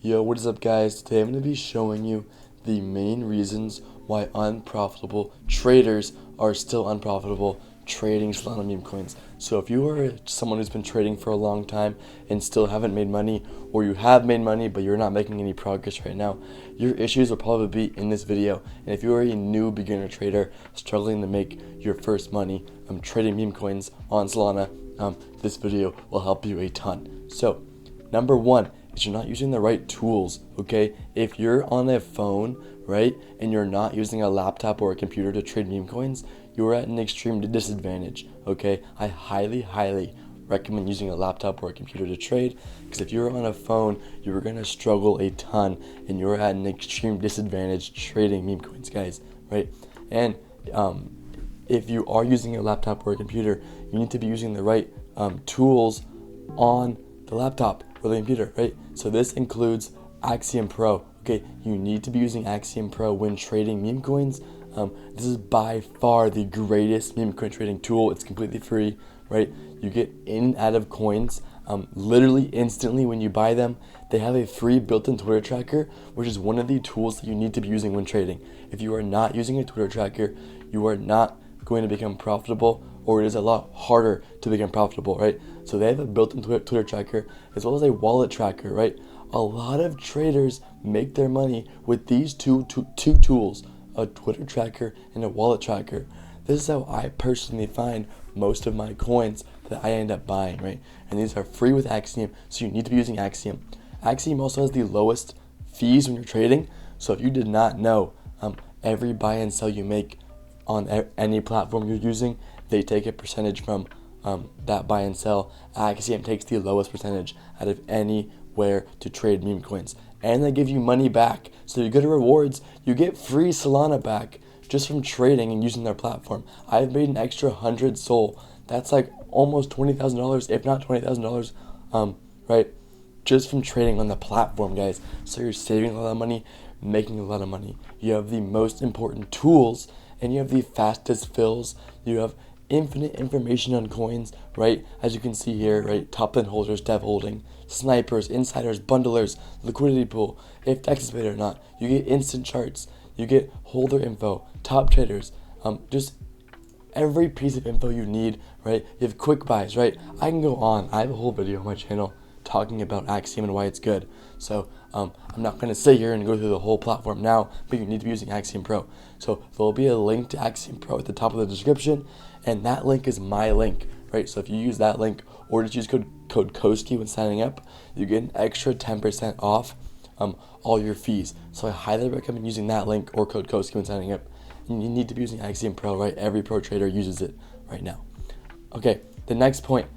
Yo, what is up guys? Today I'm going to be showing you the main reasons why unprofitable traders are still unprofitable trading Solana meme coins. So if you are someone who's been trading for a long time and still haven't made money, or you have made money but you're not making any progress right now, your issues will probably be in this video. And if you are a new beginner trader struggling to make your first money trading meme coins on Solana, this video will help you a ton. So number one, you're not using the right tools, okay? If you're on a phone, right, and you're not using a laptop or a computer to trade meme coins, you're at an extreme disadvantage, okay? I highly recommend using a laptop or a computer to trade, because if you're on a phone, you're gonna struggle a ton, and you're at an extreme disadvantage trading meme coins, guys, right? And if you are using a laptop or a computer, you need to be using the right tools on the laptop or the computer, right? So this includes Axiom Pro. Okay, you need to be using Axiom Pro when trading meme coins. This is by far the greatest meme coin trading tool. It's completely free, right? You get in and out of coins literally instantly when you buy them. They have a free built-in Twitter tracker, which is one of the tools that you need to be using when trading. If you are not using a Twitter tracker, you are not going to become profitable, or it is a lot harder to become profitable, right? So they have a built-in Twitter tracker as well as a wallet tracker, right? A lot of traders make their money with these two tools, a Twitter tracker and a wallet tracker. This is how I personally find most of my coins that I end up buying, right? And these are free with Axiom, so you need to be using Axiom. Axiom also has the lowest fees when you're trading. So if you did not know, every buy and sell you make on any platform you're using, they take a percentage from that buy and sell. Axiom takes the lowest percentage out of anywhere to trade meme coins, and they give you money back. So you get rewards. You get free Solana back just from trading and using their platform. I've made an extra 100 Sol. That's like almost $20,000, if not $20,000, right? Just from trading on the platform, guys. So you're saving a lot of money, making a lot of money. You have the most important tools, and you have the fastest fills. You have infinite information on coins, right? As you can see here, right? Top 10 holders, dev holding, snipers, insiders, bundlers, liquidity pool, if DEX is paid or not. You get instant charts. You get holder info, top traders, just every piece of info you need, right? You have quick buys, right? I can go on. I have a whole video on my channel talking about Axiom and why it's good. So I'm not going to sit here and go through the whole platform now, but you need to be using Axiom Pro. So there'll be a link to Axiom Pro at the top of the description, and that link is my link, right? So if you use that link or just use code Koski when signing up, you get an extra 10% off all your fees. So I highly recommend using that link or code Koski when signing up. And you need to be using Axiom Pro, right? Every pro trader uses it right now. Okay, the next point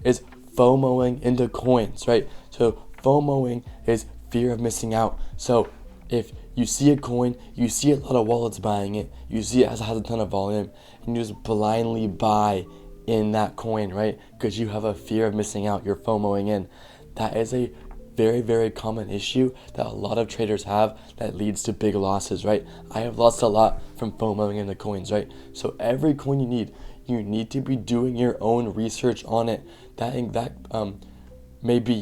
is FOMOing into coins, right? So FOMOing is fear of missing out. So if you see a coin, you see a lot of wallets buying it, you see it has a ton of volume, and you just blindly buy in that coin, right? Because you have a fear of missing out. You're FOMOing in. That is a very common issue that a lot of traders have that leads to big losses, right? I have lost a lot from FOMOing into coins, right? So every coin you need to be doing your own research on it. That maybe,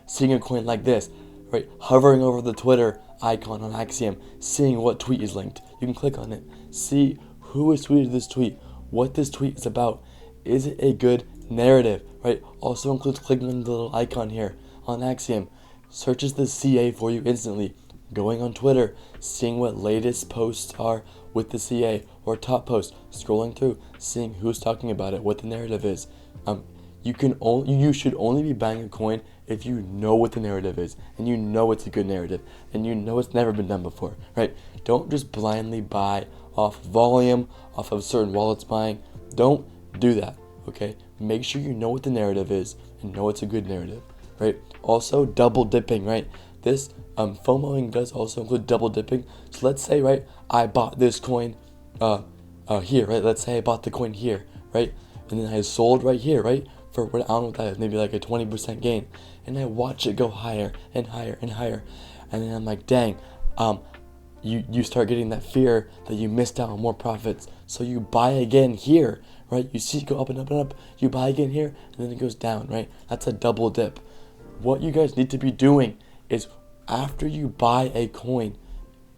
seeing a coin like this, right? Hovering over the Twitter icon on Axiom, seeing what tweet is linked. You can click on it, see who has tweeted this tweet, what this tweet is about. Is it a good narrative, right? Also includes clicking on the little icon here on Axiom. Searches the CA for you instantly. Going on Twitter, seeing what latest posts are with the CA or top posts, scrolling through, seeing who's talking about it, what the narrative is. You should only be buying a coin if you know what the narrative is, and you know it's a good narrative, and you know it's never been done before, right? Don't just blindly buy off volume, off of certain wallets buying. Don't do that, okay? Make sure you know what the narrative is and know it's a good narrative, right? Also, double dipping, right? This FOMOing does also include double dipping. So let's say, right, I bought this coin here, right? Let's say I bought the coin here, right? And then I sold right here, right? For what, I don't know what that is, maybe like a 20% gain. And I watch it go higher and higher and higher. And then I'm like, dang, you start getting that fear that you missed out on more profits. So you buy again here, right? You see it go up and up and up. You buy again here, and then it goes down, right? That's a double dip. What you guys need to be doing is after you buy a coin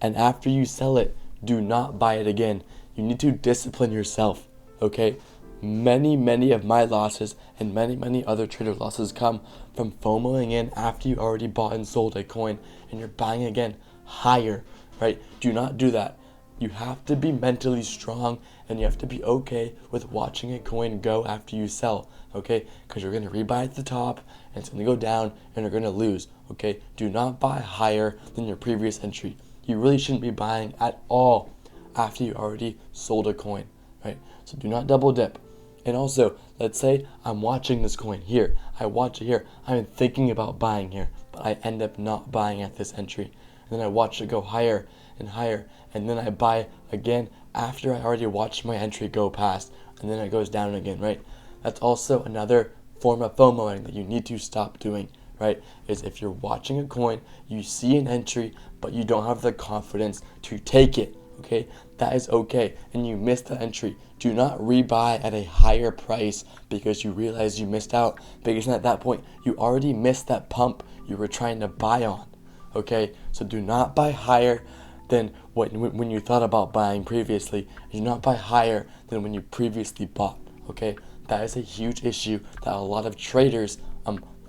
and after you sell it, do not buy it again. You need to discipline yourself, okay? Many of my losses and many other trader losses come from FOMOing in after you already bought and sold a coin and you're buying again higher, right? Do not do that. You have to be mentally strong and you have to be okay with watching a coin go after you sell, okay? Because you're going to rebuy at the top and it's going to go down and you're going to lose, okay? Do not buy higher than your previous entry. You really shouldn't be buying at all after you already sold a coin, right? So do not double dip. And also, let's say I'm watching this coin here. I watch it here. I'm thinking about buying here, but I end up not buying at this entry. And then I watch it go higher and higher, and then I buy again after I already watched my entry go past, and then it goes down again, right? That's also another form of FOMOing that you need to stop doing, right? Is if you're watching a coin, you see an entry, but you don't have the confidence to take it, okay? That is okay, and you missed the entry. Do not rebuy at a higher price because you realize you missed out, because at that point, you already missed that pump you were trying to buy on, okay? So do not buy higher than when you thought about buying previously. Do not buy higher than when you previously bought, okay? That is a huge issue that a lot of traders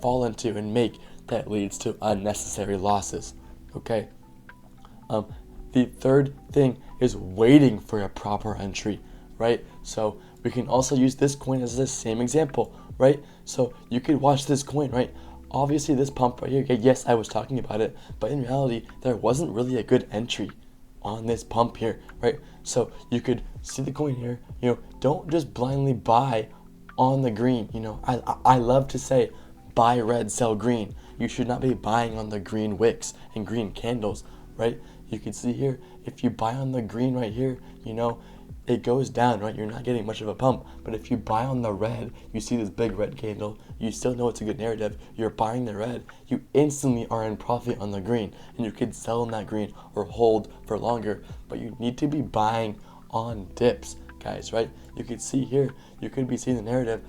fall into and make that leads to unnecessary losses, okay? The third thing is waiting for a proper entry, right? So we can also use this coin as the same example, right? So you could watch this coin, right? Obviously this pump right here, yes, I was talking about it, but in reality, there wasn't really a good entry on this pump here, right? So you could see the coin here, don't just blindly buy on the green. I love to say buy red, sell green. You should not be buying on the green wicks and green candles, right? You can see here, if you buy on the green right here, it goes down, right? You're not getting much of a pump. But if you buy on the red, you see this big red candle, you still know it's a good narrative, you're buying the red, you instantly are in profit on the green, and you could sell in that green or hold for longer. But you need to be buying on dips, guys, right? You could see here, you could be seeing the narrative,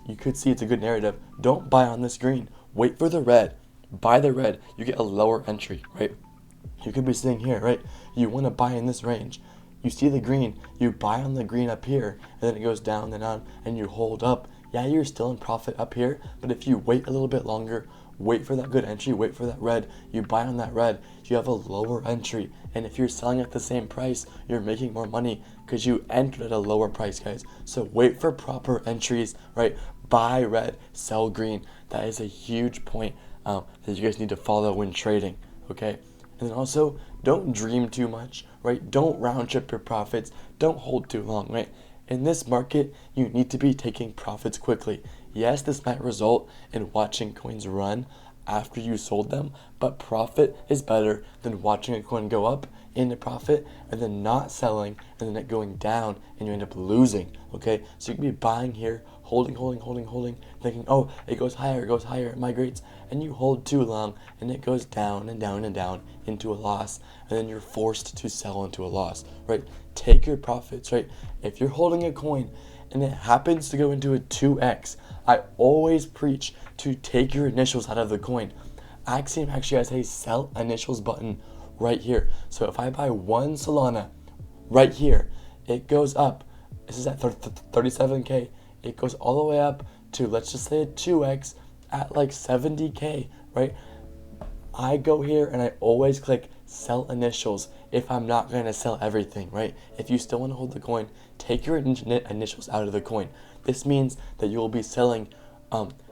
you could see it's a good narrative. Don't buy on this green, wait for the red, buy the red, you get a lower entry, right? You could be seeing here, right? You want to buy in this range. You see the green, you buy on the green up here, and then it goes down and down, and you hold up. Yeah, you're still in profit up here, but if you wait a little bit longer, wait for that good entry, wait for that red, you buy on that red, you have a lower entry. And if you're selling at the same price, you're making more money because you entered at a lower price, guys. So wait for proper entries, right? Buy red, sell green. That is a huge point that you guys need to follow when trading, okay? And then also, don't dream too much, right? Don't round trip your profits. Don't hold too long, right? In this market, you need to be taking profits quickly. Yes, this might result in watching coins run after you sold them, but profit is better than watching a coin go up into profit and then not selling and then it going down and you end up losing, okay? So you can be buying here, holding, thinking, oh, it goes higher, it migrates, and you hold too long and it goes down and down and down into a loss, and then you're forced to sell into a loss, right? Take your profits, right? If you're holding a coin and it happens to go into a 2x, I always preach to take your initials out of the coin. Axiom actually has a sell initials button right here. So if I buy one Solana right here, it goes up. This is at 37K. It goes all the way up to, let's just say a 2x at like 70K, right? I go here and I always click sell initials if I'm not going to sell everything, right? If you still want to hold the coin, take your initials out of the coin. This means that you will be selling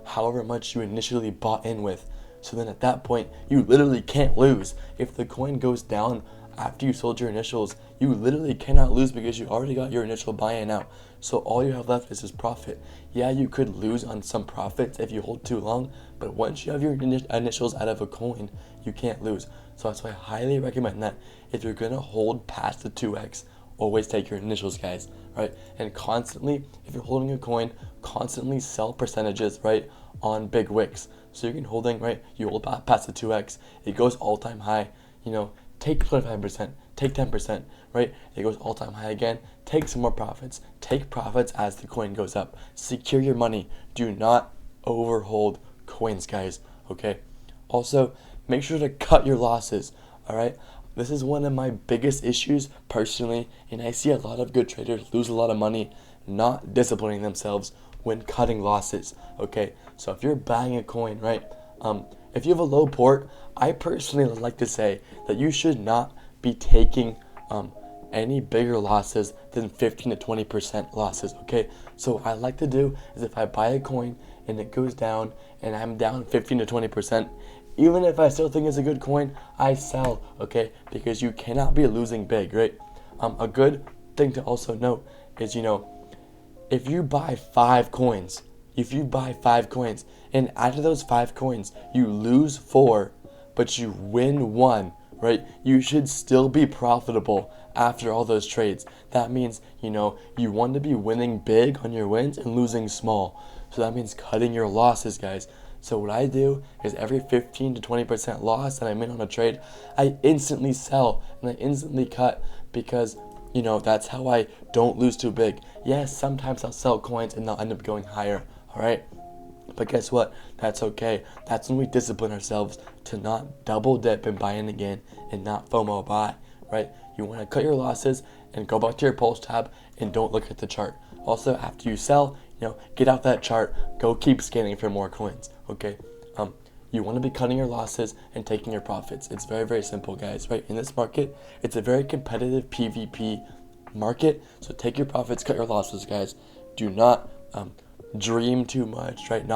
however much you initially bought in with. So then at that point, you literally can't lose. If the coin goes down after you sold your initials, you literally cannot lose because you already got your initial buy-in out. So all you have left is profit. Yeah, you could lose on some profits if you hold too long, but once you have your initials out of a coin, you can't lose. So that's why I highly recommend that if you're gonna hold past the 2x, always take your initials, guys, right? And constantly, if you're holding a coin, constantly sell percentages, right, on big wicks. So you can holding, right, you hold past the 2x, it goes all-time high, take 25%, take 10%, right? It goes all-time high again, take some more profits, take profits as the coin goes up. Secure your money. Do not overhold coins, guys, okay? Also, make sure to cut your losses. All right. This is one of my biggest issues personally, and I see a lot of good traders lose a lot of money not disciplining themselves when cutting losses. Okay, so if you're buying a coin, right, if you have a low port, I personally like to say that you should not be taking any bigger losses than 15 to 20% losses. Okay, so what I like to do is if I buy a coin and it goes down and I'm down 15 to 20%, even if I still think it's a good coin, I sell. Okay, because you cannot be losing big, right? A good thing to also note is, if you buy 5 coins, and out of those 5 coins you lose 4 but you win 1, right, you should still be profitable after all those trades. That means you want to be winning big on your wins and losing small, so that means cutting your losses, guys. So what I do is every 15 to 20% loss that I'm in on a trade, I instantly sell and I instantly cut, because that's how I don't lose too big. Yes, sometimes I'll sell coins and they'll end up going higher, all right? But guess what? That's okay. That's when we discipline ourselves to not double dip and buy in again and not FOMO buy, right? You want to cut your losses and go back to your pulse tab and don't look at the chart. Also, after you sell, get out that chart, go keep scanning for more coins, okay? You want to be cutting your losses and taking your profits. It's very, very simple, guys, right? In this market, it's a very competitive PvP market, so take your profits, cut your losses, guys. Do not dream too much, right?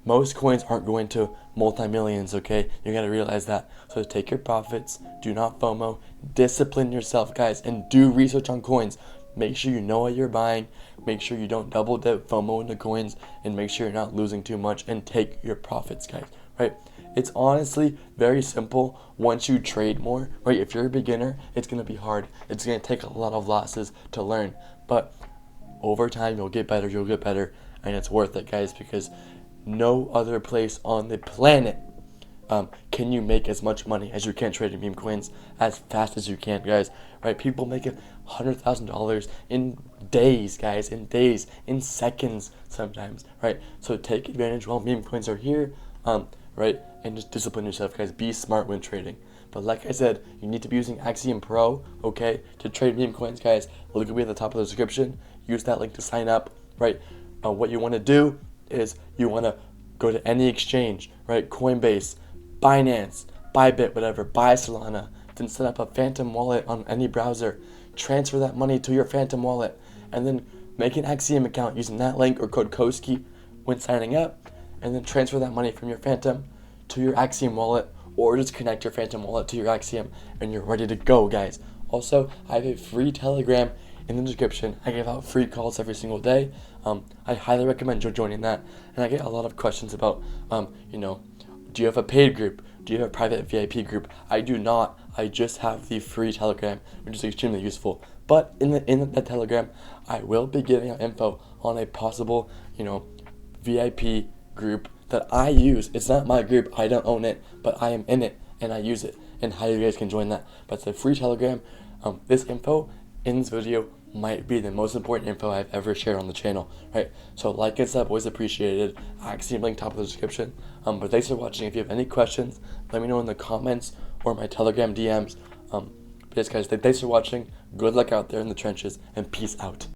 Most coins aren't going to multi-millions, okay? You got to realize that. So take your profits, do not FOMO, discipline yourself, guys, and do research on coins. Make sure you know what you're buying, make sure you don't double dip FOMO into coins, and make sure you're not losing too much, and take your profits, guys, right? It's honestly very simple once you trade more, right? If you're a beginner, it's going to be hard. It's going to take a lot of losses to learn, but over time you'll get better, and it's worth it, guys, because no other place on the planet can you make as much money as you can trading meme coins as fast as you can, guys, right? People make $100,000 in days, guys, in seconds sometimes, right? So take advantage while meme coins are here, right? And just discipline yourself, guys. Be smart when trading. But like I said, you need to be using Axiom Pro, okay, to trade meme coins, guys. Look at me at the top of the description. Use that link to sign up, right? What you want to do is you want to go to any exchange, right? Coinbase, Binance, Bybit, whatever, buy Solana, then set up a Phantom wallet on any browser, transfer that money to your Phantom wallet, and then make an Axiom account using that link or code KOSKI when signing up, and then transfer that money from your Phantom to your Axiom wallet, or just connect your Phantom wallet to your Axiom, and you're ready to go, guys. Also, I have a free Telegram in the description. I give out free calls every single day. I highly recommend joining that, and I get a lot of questions about, do you have a paid group? Do you have a private VIP group? I do not. I just have the free Telegram, which is extremely useful. But in the Telegram, I will be giving out info on a possible, VIP group that I use. It's not my group. I don't own it, but I am in it and I use it. And how you guys can join that? But it's a free Telegram. This info in this video might be the most important info I've ever shared on the channel, right? So like and sub, always appreciated. Axiom link top of the description. But thanks for watching. If you have any questions, let me know in the comments or my Telegram DMs. But yes, guys, thanks for watching. Good luck out there in the trenches, and peace out.